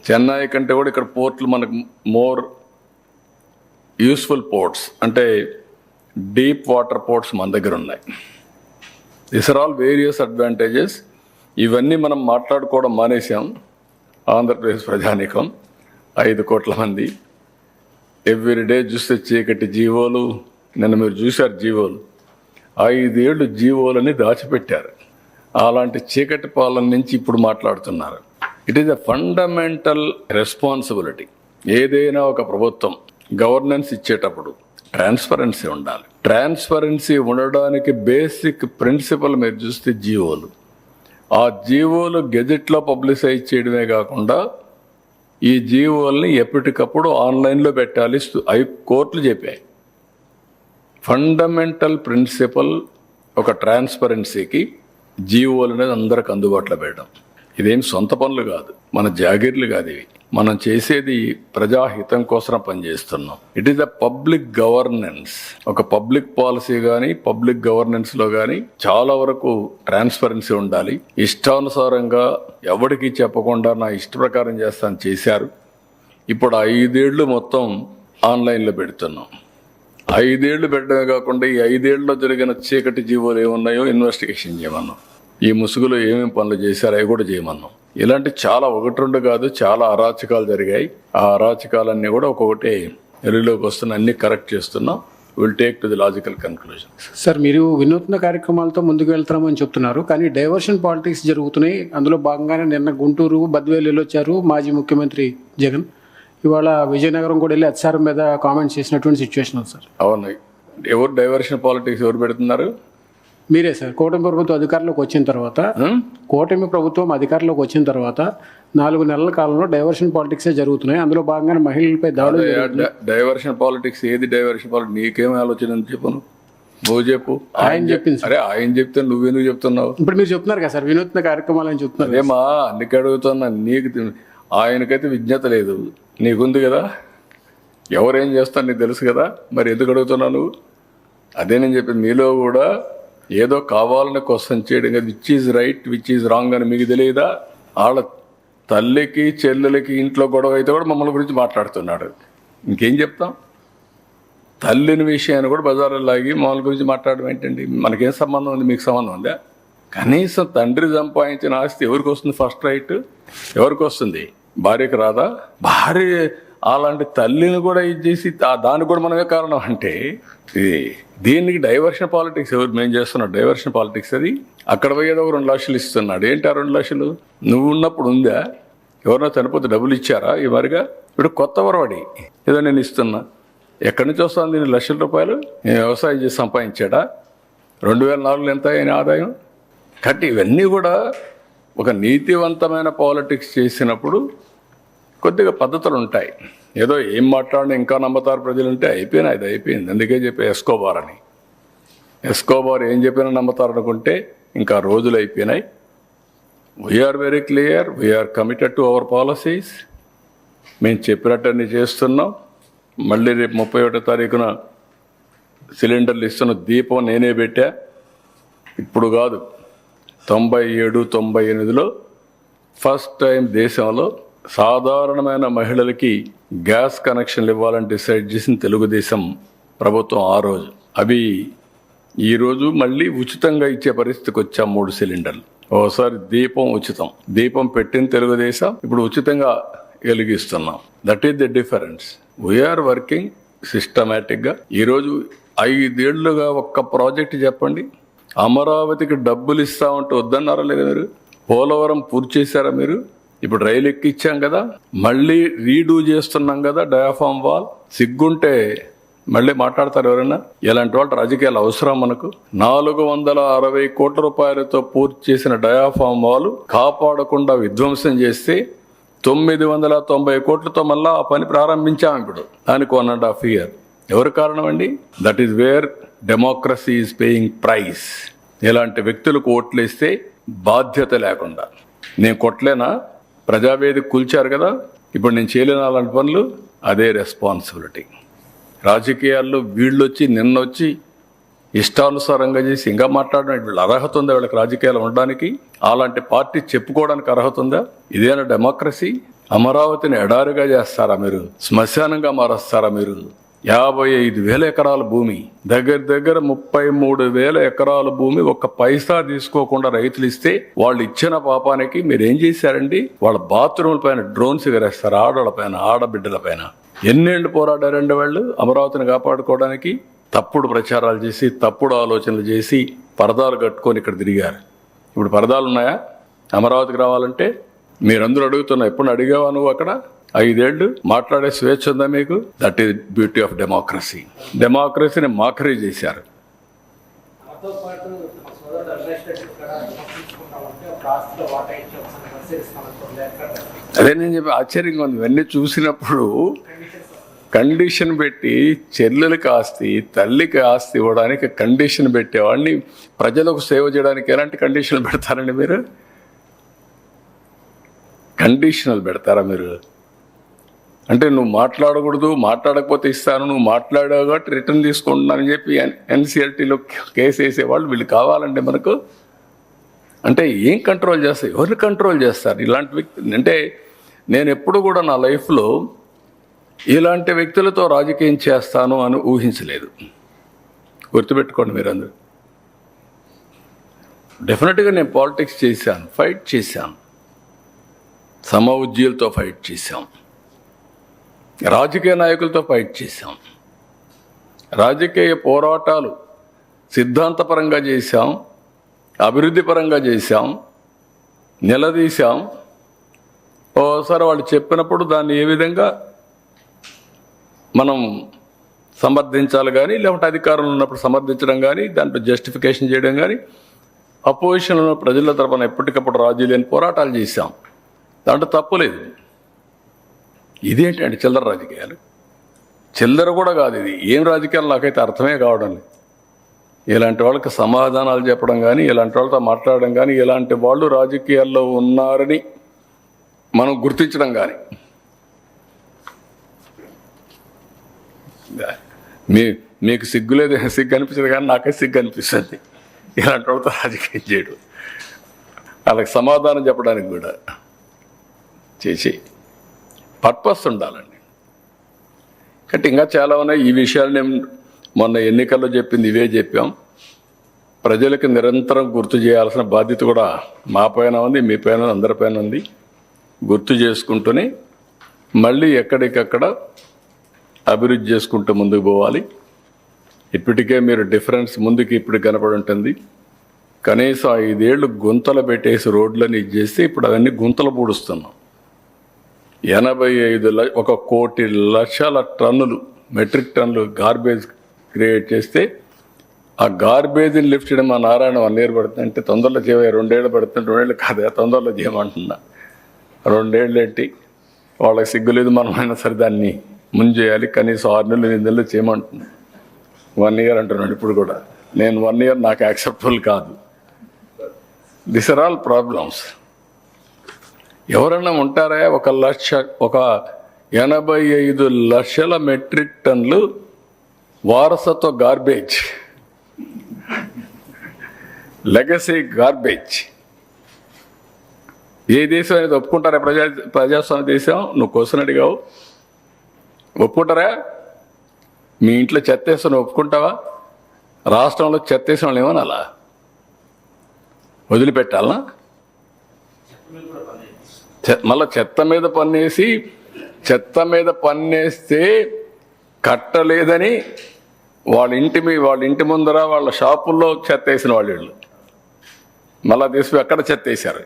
Chennai కంటే కూడా ఇక్కడ పోర్ట్లు మనకు మోర్ యూస్ఫుల్ పోర్ట్స్, అంటే డీప్ వాటర్ పోర్ట్స్ మన దగ్గర ఉన్నాయి. This are all various advantages. ఇవన్నీ మనం మాట్లాడుకోవడం మానేసాం. ఆంధ్రప్రదేశ్ ప్రజానీకం 5 కోట్ల మంది ఎవ్రీడే చూస్తే చీకటి జీవోలు. నిన్న మీరు చూశారు జీవోలు, 5 ఏళ్ళు జీవోలని దాచిపెట్టారు. అలాంటి చీకటి పాలన నుంచి ఇప్పుడు మాట్లాడుతున్నారు. It is a fundamental responsibility. ఏదైనా ఒక ప్రభుత్వం గవర్నెన్స్ ఇచ్చేటప్పుడు ట్రాన్స్పరెన్సీ ఉండాలి. ట్రాన్స్పరెన్సీ ఉండడానికి బేసిక్ ప్రిన్సిపల్ మీరు చూస్తే జీవోలు. ఆ జీవోలు గెజెట్లో పబ్లిసైజ్ చేయడమే కాకుండా ఈ జీవోల్ని ఎప్పటికప్పుడు ఆన్లైన్లో పెట్టాలి. కోర్టులు చెప్పాయి. ఫండమెంటల్ ప్రిన్సిపల్ ఒక ట్రాన్స్పరెన్సీకి జీవోలు అనేది అందరికి అందుబాటులో పెట్టడం. ఇదేం సొంత పనులు కాదు, మన జాగీర్లు కాదు ఇవి. మనం చేసేది ప్రజాహితం కోసం పనిచేస్తున్నాం. It is the public governance. ఒక పబ్లిక్ పాలసీ కానీ పబ్లిక్ గవర్నెన్స్లో కానీ చాలా వరకు ట్రాన్స్పరెన్సీ ఉండాలి. ఇష్టానుసారంగా ఎవరికి చెప్పకుండా నా ఇష్ట ప్రకారం చేస్తాను చేశారు. ఇప్పుడు 5 ఏళ్ళు మొత్తం ఆన్లైన్లో పెడుతున్నాం. 5 ఏళ్ళు పెట్టడమే కాకుండా ఈ 5 ఏళ్ళలో జరిగిన చీకటి జీవోలు ఏమున్నాయో ఇన్వెస్టిగేషన్ చేయమన్నాం. ఈ ముసుగులో ఏమేమి పనులు చేశారో అవి కూడా చేయమన్నాం. ఇలాంటి చాలా 1-2 కాదు, చాలా అరాచకాలు జరిగాయి. ఆ అరాచకాలన్నీ కూడా ఒక్కొక్కటి వెలుగులోకి వస్తున్న అన్ని కరెక్ట్ చేస్తున్నాం. Will take to the logical conclusion. Sir, మీరు వినూత్న కార్యక్రమాలతో ముందుకు వెళ్తామని చెప్తున్నారు, కానీ డైవర్షన్ పాలిటిక్స్ జరుగుతున్నాయి. అందులో భాగంగానే నిన్న గుంటూరు బద్వేలు వెళ్ళొచ్చారు మాజీ ముఖ్యమంత్రి జగన్. ఇవాళ విజయనగరం కూడా వెళ్ళి హెచ్ఆర్ఎం మీద కామెంట్స్ చేసినటువంటి సిచ్యువేషన్ ఉంది సార్. అవును, ఎవరు డైవర్షన్ పాలిటిక్స్ ఎవరు పెడుతున్నారు? మీరే సార్. కూటమి ప్రభుత్వం అధికారంలోకి వచ్చిన తర్వాత 4 నెలల కాలంలో డైవర్షన్ పాలిటిక్సే జరుగుతున్నాయి. అందులో భాగంగానే మహిళలపై దాడులు. డైవర్షన్ పాలిటిక్స్ ఏది డైవర్షన్ పాలిటిక్స్? నీకేం ఆలోచన చెప్పను, నువ్వు చెప్పు. ఆయన చెప్పింది. అరే ఆయన చెప్తే నువ్వెందుకు చెప్తున్నావు? ఇప్పుడు మీరు చెప్తున్నారు కదా సార్, వినూత్న కార్యక్రమాలు అని చెప్తున్నారు. ఏమా అందుకే అడుగుతున్నా. ఆయనకైతే విజ్ఞత లేదు, నీకుంది కదా. ఎవరేం చేస్తాను నీకు తెలుసు కదా, మరి ఎందుకు అడుగుతున్నావు నువ్వు? అదే నేను చెప్పింది, మీలో కూడా ఏదో కావాలని క్వశ్చన్ చేయడం కదా, which is right which is wrong అని మీకు తెలియదా? వాళ్ళ తల్లికి చెల్లెలకి ఇంట్లో గొడవ అయితే కూడా మమ్మల్ని గురించి మాట్లాడుతున్నాడు. ఇంకేం చెప్తాం? తల్లిని విషయాన్ని కూడా బజార్లో లాగి మమ్మల్ని గురించి మాట్లాడడం ఏంటండి? మనకేం సంబంధం ఉంది? మీకు సంబంధం ఉందా? కనీసం తండ్రి సంపాదించిన ఆస్తి ఎవరికి వస్తుంది? ఫస్ట్ రైట్ ఎవరికి వస్తుంది? భార్యకి రాదా? భార్య అలాంటి తల్లిని కూడా ఇది చేసి దానికి కూడా మనమే కారణం అంటే దీనికి డైవర్షన్ పాలిటిక్స్ ఎవరు? మేము చేస్తున్నాం డైవర్షన్ పాలిటిక్స్. అది అక్కడ పోయేదో ఒక 2 లక్షలు ఇస్తున్నాడు. ఏంటి ఆ 2 లక్షలు? నువ్వు ఉన్నప్పుడు ఉందా? ఎవరినో చనిపోతే డబ్బులు ఇచ్చారా? ఈ మరిగా ఇప్పుడు కొత్త వరవాడి ఏదో నేను ఇస్తున్నా, ఎక్కడి నుంచి వస్తుంది దీన్ని లక్షల రూపాయలు? నేను వ్యవసాయం చేసి సంపాదించాడా? 2004 ఎంత అయిన ఆదాయం? కాబట్టి ఇవన్నీ కూడా ఒక నీతివంతమైన పాలిటిక్స్ చేసినప్పుడు కొద్దిగా పద్ధతులు ఉంటాయి. ఏదో ఏం మాట్లాడినా ఇంకా నమ్మతారు ప్రజలుంటే అయిపోయినాయి, అది అయిపోయింది. అందుకే చెప్పి ఎస్కోబార్ అని. ఎస్కోబార్ ఏం చెప్పినా నమ్మతారు అనుకుంటే ఇంకా రోజులు అయిపోయినాయి. We are very clear, we are committed to our policies. మేము చెప్పినట్టన్నీ చేస్తున్నాం. మళ్ళీ రేపు 31వ తారీఖున సిలిండర్లు ఇస్తున్న దీపం నేనే పెట్టా. ఇప్పుడు కాదు, 97, 98లో ఫస్ట్ టైం దేశంలో సాధారణమైన మహిళలకి గ్యాస్ కనెక్షన్లు ఇవ్వాలని డిసైడ్ చేసిన తెలుగుదేశం ప్రభుత్వం ఆ రోజు. అవి ఈరోజు మళ్ళీ ఉచితంగా ఇచ్చే పరిస్థితికి వచ్చాం. 3 సిలిండర్లు. ఓసారి దీపం ఉచితం, దీపం పెట్టిన తెలుగుదేశం ఇప్పుడు ఉచితంగా వెలిగిస్తున్నాం. That is the difference. We are working సిస్టమేటిక్గా. ఈరోజు 5 ఏళ్లుగా ఒక్క ప్రాజెక్ట్ చెప్పండి. అమరావతికి డబ్బులు ఇస్తామంటే వద్దన్నారా లేదా మీరు? పోలవరం పూర్తి చేశారా మీరు? ఇప్పుడు రైలు ఎక్కిచ్చాం కదా, మళ్ళీ రీడూ చేస్తున్నాం కదా డయాఫామ్ వాల్. సిగ్గుంటే మళ్ళీ మాట్లాడతారు ఎవరైనా? ఇలాంటి వాళ్ళ రాజకీయాలు అవసరం మనకు? 460 కోట్ల రూపాయలతో పూర్తి చేసిన డయాఫామ్ వాల్ కాపాడకుండా విధ్వంసం చేస్తే 990 కోట్లతో మళ్ళీ ఆ పని ప్రారంభించాం. ఇప్పుడు దానికి 1.5 year. ఎవరు కారణం అండి? That is where democracy is paying price. ఇలాంటి వ్యక్తులకు ఓట్లేస్తే బాధ్యత లేకుండా. నేను కొట్టలేనా? ప్రజావేదిక కూల్చారు కదా, ఇప్పుడు నేను చేయలేను అలాంటి పనులు. అదే రెస్పాన్సిబిలిటీ. రాజకీయాల్లో వీళ్ళొచ్చి నిన్నొచ్చి ఇష్టానుసారంగా చేసి ఇంకా మాట్లాడడం, వీళ్ళ అర్హత ఉందా వీళ్ళకి రాజకీయాలు ఉండడానికి? అలాంటి పార్టీ చెప్పుకోవడానికి అర్హత ఉందా? ఇదేనా డెమోక్రసీ? అమరావతిని ఎడారిగా చేస్తారా మీరు? శ్మశానంగా మారుస్తారా మీరు? 55,000 ఎకరాల భూమి, దగ్గర 33,000 ఎకరాల భూమి ఒక్క పైసా తీసుకోకుండా రైతులు ఇస్తే వాళ్ళు ఇచ్చిన పాపానికి మీరేం చేశారండి? వాళ్ళ బాత్రూమ్ల పైన డ్రోన్స్ ఎగరేస్తారు, ఆడవాళ్ళ పైన, ఆడబిడ్డల పైన. ఎన్నేళ్ళు పోరాడారండి వాళ్ళు అమరావతిని కాపాడుకోవడానికి? తప్పుడు ప్రచారాలు చేసి, తప్పుడు ఆలోచనలు చేసి, పరదాలు కట్టుకొని ఇక్కడ తిరిగారు. ఇప్పుడు పరదాలు ఉన్నాయా అమరావతికి రావాలంటే? మీరందరూ అడుగుతున్నా, ఎప్పుడు అడిగావా నువ్వు? అక్కడ 5 ఏళ్ళు మాట్లాడే స్వేచ్ఛ ఉందా మీకు? That is beauty of democracy. డెమోక్రసీని మాకరీ చేశారు. అదే నేను చెప్పి ఆశ్చర్యంగా ఉంది. ఇవన్నీ చూసినప్పుడు కండిషన్ పెట్టి చెల్లెలకి ఆస్తి, తల్లికి ఆస్తి ఇవ్వడానికి కండిషన్ పెట్టేవాడిని ప్రజలకు సేవ చేయడానికి ఎలాంటి కండిషన్లు పెడతారండి మీరు? కండిషనల్ పెడతారా మీరు? అంటే నువ్వు మాట్లాడకూడదు, మాట్లాడకపోతే ఇస్తాను, నువ్వు మాట్లాడావు కాబట్టి రిటర్న్ తీసుకుంటున్నానని చెప్పి ఎన్సీఎల్టీలో కేసు వేసేవాళ్ళు వీళ్ళు కావాలంటే మనకు. అంటే ఏం కంట్రోల్ చేస్తారు? ఎవరిని కంట్రోల్ చేస్తారు ఇలాంటి వ్యక్తి? అంటే నేను ఎప్పుడు కూడా నా లైఫ్లో ఇలాంటి వ్యక్తులతో రాజకీయం చేస్తాను అని ఊహించలేదు. గుర్తుపెట్టుకోండి మీరందరూ. డెఫినెట్గా నేను పాలిటిక్స్ చేశాను, ఫైట్ చేశాను, సమఉజ్జీలతో ఫైట్ చేశాం. రాజకీయ నాయకులతో ఫైట్ చేశాం, రాజకీయ పోరాటాలు సిద్ధాంతపరంగా చేశాం, అభివృద్ధి పరంగా చేశాం, నిలదీశాం. ఓసారి వాళ్ళు చెప్పినప్పుడు దాన్ని ఏ విధంగా మనం సమర్థించాలి కానీ, లేకుంటే అధికారంలో ఉన్నప్పుడు సమర్థించడం కానీ, దాంట్లో జస్టిఫికేషన్ చేయడం కానీ, అపోజిషన్లో ఉన్న ప్రజల తరపున ఎప్పటికప్పుడు రాజీ లేని పోరాటాలు చేశాం. దాంట్లో తప్పులేదు. ఇదేంటండి చిల్లర రాజకీయాలు? చిల్లర కూడా కాదు ఇది. ఏం రాజకీయాలు నాకైతే అర్థమే కావడం లేదు. ఇలాంటి వాళ్ళకి సమాధానాలు చెప్పడం కానీ, ఇలాంటి వాళ్ళతో మాట్లాడడం కానీ, ఇలాంటి వాళ్ళు రాజకీయాల్లో ఉన్నారని మనం గుర్తించడం కానీ, మీకు సిగ్గు లేదు, సిగ్గు అనిపించదు కానీ నాకే సిగ్గు అనిపిస్తుంది ఇలాంటి వాళ్ళతో రాజకీయం చేయడం. వాళ్ళకి సమాధానం చెప్పడానికి కూడా చేసి పర్పస్ ఉండాలండి. కాబట్టి ఇంకా చాలా ఉన్నాయి. ఈ విషయాలు నేను మొన్న ఎన్నికల్లో చెప్పింది ఇవే చెప్పాం. ప్రజలకు నిరంతరం గుర్తు చేయాల్సిన బాధ్యత కూడా మా పైన ఉంది, మీ పైన, అందరిపైన ఉంది. గుర్తు చేసుకుంటూనే మళ్ళీ ఎక్కడికక్కడ అభివృద్ధి చేసుకుంటూ ముందుకు పోవాలి. ఇప్పటికే మీరు డిఫరెన్స్ ముందుకి ఇప్పుడు కనపడి ఉంటుంది. కనీసం 5 ఏళ్ళు గుంతలు పెట్టేసి రోడ్లని చేస్తే ఇప్పుడు అవన్నీ గుంతలు పూడుస్తున్నాం. 1 కోటి లక్షల టన్నులు, మెట్రిక్ టన్నులు గార్బేజ్ క్రియేట్ చేస్తే ఆ గార్బేజ్ని లిఫ్ట్ చేయడం మా నారాయణ 1 year పడుతుంది. అంటే తొందరలో చేయవా, 2 ఏళ్ళు పడుతుంది. 2 ఏళ్ళు కాదా, తొందరలో చేయమంటున్నా. 2 ఏళ్ళు ఏంటి, వాళ్ళకి సిగ్గులేదు. మనమైనా సరే దాన్ని ముందు చేయాలి. కనీసం 6 నెలలు 8 నెలలు చేయమంటున్నా. 1 year అంటున్నాడు ఇప్పుడు కూడా. నేను 1 year నాకు యాక్సెప్టబుల్ కాదు. This are all problems. ఎవరన్నా ఉంటారా? 85 లక్షల మెట్రిక్ టన్నులు వారసత్వ గార్బేజ్, లెగసీ గార్బేజ్. ఏ దేశం అనేది ఒప్పుకుంటారా? ప్రజాస్వామ్య దేశం. నువ్వు క్వశ్చన్ అడిగావు, ఒప్పుకుంటారా? మీ ఇంట్లో చెత్త వేస్తే నువ్వు ఒప్పుకుంటావా? రాష్ట్రంలో చెత్త వేసిన వాళ్ళు ఏమన్నా అలా వదిలిపెట్టాలనా? మళ్ళీ చెత్త మీద పన్నేస్తే కట్టలేదని వాళ్ళ ఇంటి ముందర వాళ్ళ షాపుల్లో చెత్త వేసిన వాళ్ళు మళ్ళా తీసి అక్కడ చెత్త వేశారు.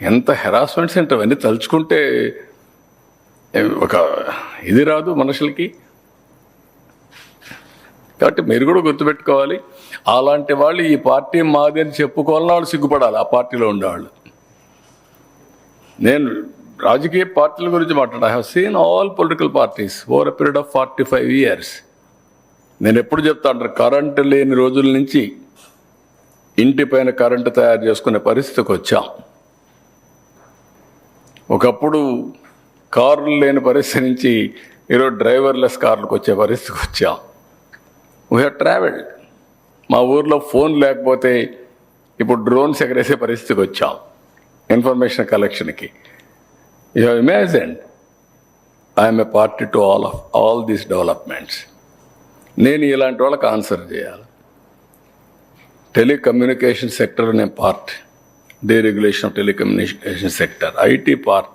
ఎంత హెరాస్మెంట్స్ అంటే అవన్నీ తలుచుకుంటే ఒక ఇది రాదు మనుషులకి. కాబట్టి మీరు కూడా గుర్తుపెట్టుకోవాలి, అలాంటి వాళ్ళు ఈ పార్టీ మాది అని చెప్పుకోవాలని వాళ్ళు సిగ్గుపడాలి, ఆ పార్టీలో ఉండేవాళ్ళు. నేను రాజకీయ పార్టీల గురించి మాట్లాడా. I have seen all political parties over a period of 45 years. నేను ఎప్పుడు చెప్తా అంటారు, కరెంటు లేని రోజుల నుంచి ఇంటి పైన కరెంటు తయారు చేసుకునే పరిస్థితికి వచ్చాం. ఒకప్పుడు కార్లు లేని పరిస్థితి నుంచి ఈరోజు డ్రైవర్లెస్ కార్లకు వచ్చే పరిస్థితికి వచ్చాం. We have travelled. మా ఊర్లో ఫోన్ లేకపోతే ఇప్పుడు డ్రోన్స్ ఎగరేసే పరిస్థితికి వచ్చాం ఇన్ఫర్మేషన్ కలెక్షన్కి. You have imagined I am a party to all these developments. నేను ఇలాంటి వాళ్ళకి ఆన్సర్ చేయాలి. టెలికమ్యూనికేషన్ సెక్టర్ నేను part, deregulation of telecommunication sector, IT part.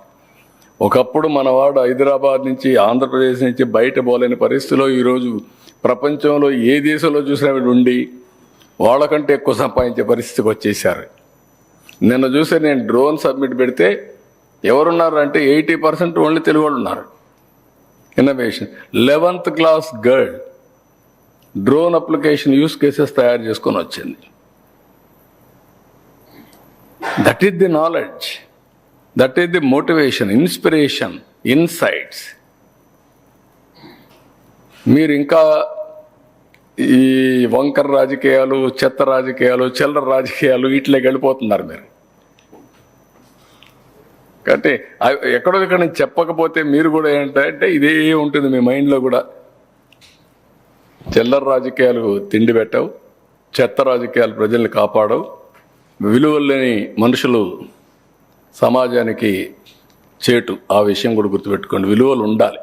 ఒకప్పుడు మనవాడు హైదరాబాద్ నుంచి, ఆంధ్రప్రదేశ్ నుంచి బయట పోలేని పరిస్థితిలో ఈరోజు ప్రపంచంలో ఏ దేశంలో చూసినా వీడు ఉండి వాళ్ళకంటే ఎక్కువ సంపాదించే పరిస్థితికి వచ్చేసారు. నిన్న చూసే నేను డ్రోన్ సబ్మిట్ పెడితే ఎవరున్నారు అంటే 80% ఓన్లీ తెలుగు వాళ్ళు ఉన్నారు. Innovation 11th class girl drone application use cases తయారు చేసుకొని వచ్చింది. That is the knowledge, that is the motivation, inspiration, insights. మీరు ఇంకా ఈ వంకర రాజకీయాలు, చెత్త రాజకీయాలు, చిల్లర రాజకీయాలు వీటిలోకి వెళ్ళిపోతున్నారు మీరు. కాబట్టి ఎక్కడో ఇక్కడ నేను చెప్పకపోతే మీరు కూడా ఏంటంటే ఇదే ఉంటుంది మీ మైండ్లో కూడా. చిల్లర రాజకీయాలు తిండి పెట్టవు, చెత్త రాజకీయాలు ప్రజల్ని కాపాడవు, విలువలు లేని మనుషులు సమాజానికి చేటు. ఆ విషయం కూడా గుర్తుపెట్టుకోండి. విలువలు ఉండాలి,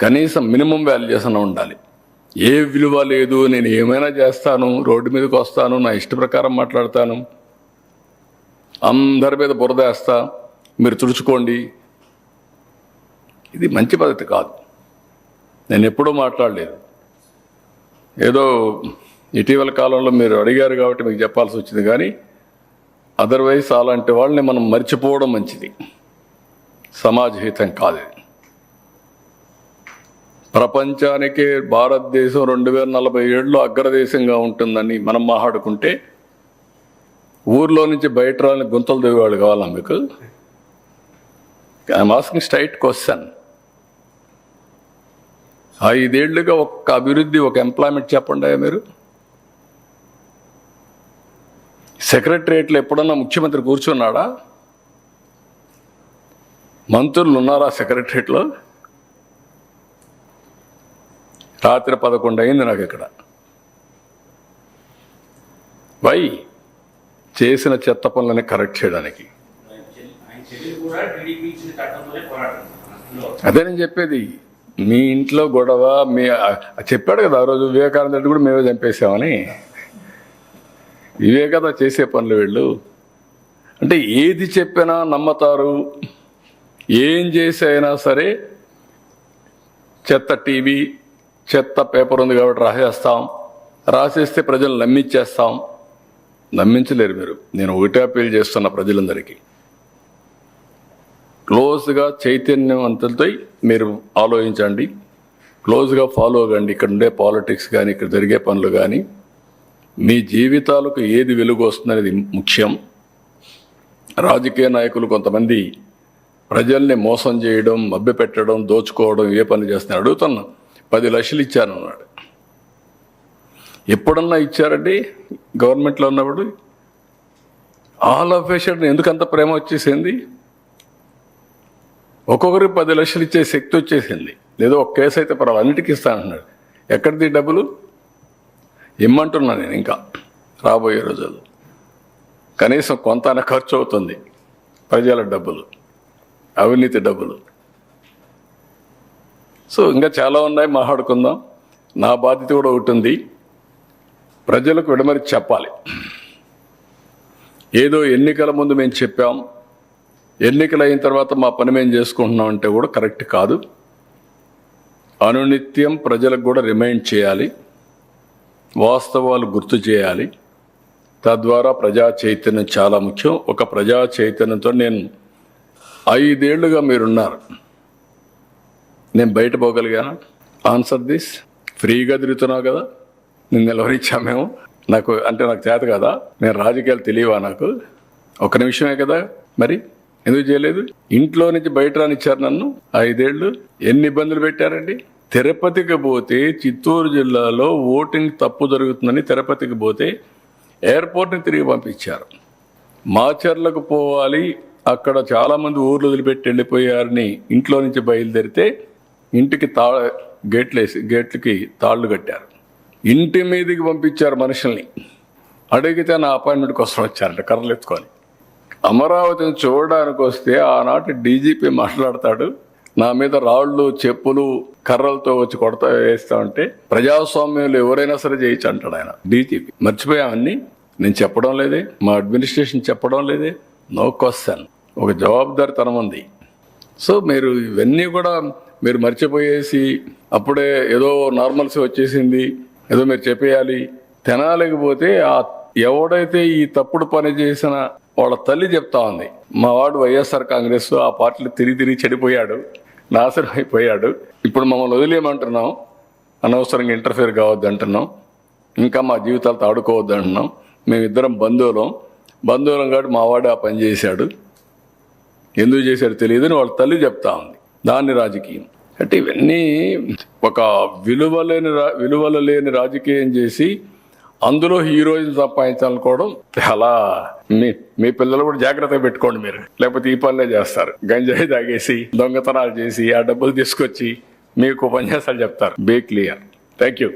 కనీసం మినిమం వాల్యూస్ అన్న ఉండాలి. ఏ విలువ లేదు, నేను ఏమైనా చేస్తాను, రోడ్డు మీదకి వస్తాను, నా ఇష్ట ప్రకారం మాట్లాడతాను, అందరి మీద బురద వేస్తా, మీరు తుడుచుకోండి, ఇది మంచి పద్ధతి కాదు. నేను ఎప్పుడూ మాట్లాడలేదు. ఏదో ఇటీవల కాలంలో మీరు అడిగారు కాబట్టి మీకు చెప్పాల్సి వచ్చింది, కానీ అదర్వైజ్ అలాంటి వాళ్ళని మనం మర్చిపోవడం మంచిది. సమాజహితం కాదు ఇది. ప్రపంచానికే భారతదేశం 2047లో అగ్రదేశంగా ఉంటుందని మనం మాట్లాడుకుంటే ఊర్లో నుంచి బయట రాని గుంతలు దిగేవాళ్ళు కావాలా మీకు? I'm asking straight question. 5 ఏళ్లుగా ఒక్క అభివృద్ధి, ఒక ఎంప్లాయ్మెంట్ చెప్పండి మీరు. సెక్రటరియట్లో ఎప్పుడన్నా ముఖ్యమంత్రి కూర్చున్నాడా? మంత్రులు ఉన్నారా సెక్రటరియట్లో? రాత్రి 11 అయింది నాకు ఇక్కడ. వై? చేసిన చెత్త పనులని కరెక్ట్ చేయడానికి. అదే నేను చెప్పేది. మీ ఇంట్లో గొడవ, చెప్పాడు కదా ఆ రోజు వివేకానంద రెడ్డి కూడా మేమే చంపేసామని. ఇవే కదా చేసే పనులు వీళ్ళు. అంటే ఏది చెప్పినా నమ్మతారు. ఏం చేసైనా సరే చెత్త టీవీ, చెత్త పేపర్ ఉంది కాబట్టి రాసేస్తాం, రాసేస్తే ప్రజలు నమ్మించేస్తాం. నమ్మించలేరు మీరు. నేను ఒకటే అప్పీల్ చేస్తున్న ప్రజలందరికీ, క్లోజ్గా చైతన్యవంతులతో మీరు ఆలోచించండి, క్లోజ్గా ఫాలో అవ్వండి. ఇక్కడ ఉండే పాలిటిక్స్ కానీ, ఇక్కడ జరిగే పనులు కానీ, మీ జీవితాలకు ఏది వెలుగు వస్తుందనేది ముఖ్యం. రాజకీయ నాయకులు కొంతమంది ప్రజల్ని మోసం చేయడం, మభ్యపెట్టడం, దోచుకోవడం, ఏ పని చేస్తున్నారు? అడుగుతున్నా. 10 లక్షలు ఇచ్చానన్నాడు. ఎప్పుడన్నా ఇచ్చారండి గవర్నమెంట్లో ఉన్నప్పుడు? ఆల్ ఆఫ్ ఏ సడన్ ఎందుకు అంత ప్రేమ వచ్చేసింది? ఒక్కొక్కరికి 10 లక్షలు ఇచ్చే శక్తి వచ్చేసింది. లేదో ఒక కేసు అయితే పర్వాలేదు, అన్నిటికీ ఇస్తానన్నాడు. ఎక్కడిది డబ్బులు? ఇమ్మంటున్నా నేను. ఇంకా రాబోయే రోజుల్లో కనీసం కొంత ఖర్చు అవుతుంది. ప్రజల డబ్బులు, అవినీతి డబ్బులు. సో ఇంకా చాలా ఉన్నాయి, మాట్లాడుకుందాం. నా బాధ్యత కూడా ఒకటి ఉంది, ప్రజలకు విడమరి చెప్పాలి. ఏదో ఎన్నికల ముందు మేము చెప్పాం, ఎన్నికలు అయిన తర్వాత మా పని మేము చేసుకుంటున్నాం అంటే కూడా కరెక్ట్ కాదు. అనునిత్యం ప్రజలకు కూడా రిమైండ్ చేయాలి, వాస్తవాలు గుర్తు చేయాలి. తద్వారా ప్రజా చైతన్యం చాలా ముఖ్యం. ఒక ప్రజా చైతన్యంతో నేను 5 ఏళ్లుగా మీరున్నారు, నేను బయట పోగలిగాను. Answer this. ఫ్రీగా తిరుగుతున్నావు కదా, నేను నిలవరించా మేము. నాకు చేత కదా, నేను రాజకీయాలు తెలియవా నాకు? 1 నిమిషమే కదా, మరి ఎందుకు చేయలేదు? ఇంట్లో నుంచి బయట రానిచ్చారు నన్ను 5 ఏళ్ళు. ఎన్ని ఇబ్బందులు పెట్టారండి? తిరుపతికి పోతే, చిత్తూరు జిల్లాలో ఓటింగ్ తప్పు జరుగుతుందని తిరుపతికి పోతే ఎయిర్పోర్ట్ని తిరిగి పంపించారు. మాచర్లకు పోవాలి, అక్కడ చాలామంది ఊర్లు వదిలిపెట్టి వెళ్ళిపోయారని ఇంట్లో నుంచి బయలుదేరితే ఇంటికి గేట్లకి తాళ్ళు కట్టారు. ఇంటి మీదకి పంపించారు మనుషుల్ని. అడిగితే నా అపాయింట్మెంట్ కోసం వచ్చారంట కర్రలు ఎత్తుకొని. అమరావతిని చూడడానికి వస్తే ఆనాటి డీజీపీ మాట్లాడతాడు, నా మీద రాళ్ళు, చెప్పులు, కర్రలతో వచ్చి వేస్తా ఉంటే ప్రజాస్వామ్యంలో ఎవరైనా సరే చేయొచ్చు అంటాడు ఆయన డీజీపీ. మర్చిపోయామన్నీ. నేను చెప్పడం లేదే, మా అడ్మినిస్ట్రేషన్ చెప్పడం లేదే. No question. ఒక జవాబుదారితనం ఉంది. సో మీరు ఇవన్నీ కూడా మీరు మర్చిపోయేసి అప్పుడే ఏదో నార్మల్సీ వచ్చేసింది, ఏదో మీరు చెప్పేయాలి. తినాలేకపోతే ఎవడైతే ఈ తప్పుడు పని చేసిన వాళ్ళ తల్లి చెప్తా ఉంది, మా వాడు వైఎస్ఆర్ కాంగ్రెస్ ఆ పార్టీలు తిరిగి చెడిపోయాడు, నాశనం అయిపోయాడు. ఇప్పుడు మమ్మల్ని వదిలేయమంటున్నాం, అనవసరంగా ఇంటర్ఫియర్ కావద్దు అంటున్నాం, ఇంకా మా జీవితాలతో ఆడుకోవద్దు అంటున్నాం. మేమిద్దరం బంధువులం కాబట్టి మా వాడు ఆ పని చేశాడు, ఎందుకు చేశాడు తెలియదు అని వాళ్ళ తల్లి చెప్తా ఉంది. దాన్ని రాజకీయం అంటే ఇవన్నీ ఒక విలువలు లేని రాజకీయం చేసి అందులో హీరోయిన్ సంపాదించాలనుకోవడం చాలా. మీ పిల్లలు కూడా జాగ్రత్తగా పెట్టుకోండి మీరు, లేకపోతే ఈ పనులే చేస్తారు. గంజాయి తాగేసి, దొంగతనాలు చేసి, ఆ డబ్బులు తీసుకొచ్చి మీకు ఉపన్యాసాలు చెప్తారు. Be clear. Thank you.